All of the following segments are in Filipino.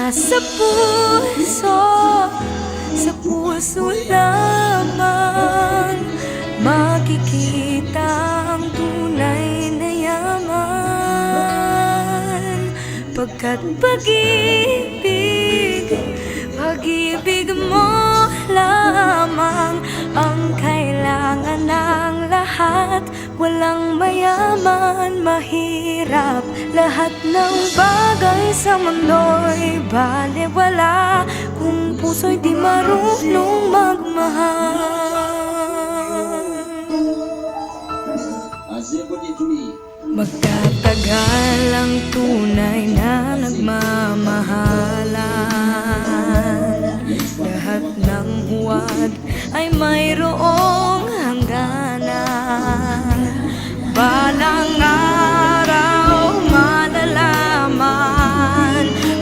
Nasa puso, sa puso lamang makikita ang tunay na yaman. Pagkat pag-ibig mo lamang ang kailangan ng lahat. Walang mayaman, mahirap, lahat ng bagay sa mundo'y balewala kung puso'y di marunong magmahal. Magtatagal ang tunay na nagmamahalan. Lahat ng huwad ay mayroong hangganan. Balang araw malalaman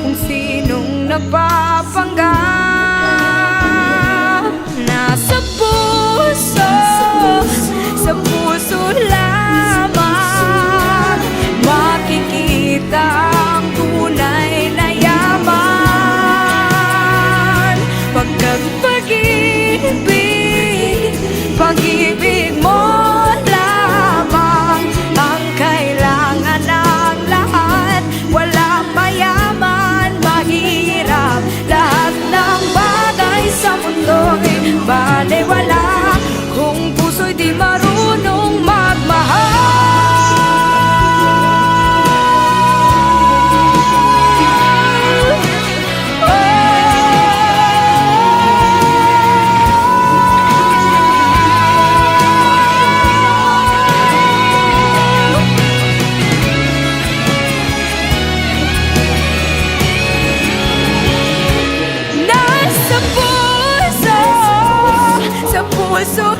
kung sinong napapanggap. Nasa puso, sa puso lamang makikita ang tunay na yaman. Pagkat pag-ibig mo lamang ang kailangan ng lahat. Walang mayaman, mahirap, lahat ng bagay sa mundo'y balewala kung puso'y di marunong magmahal. Sa puso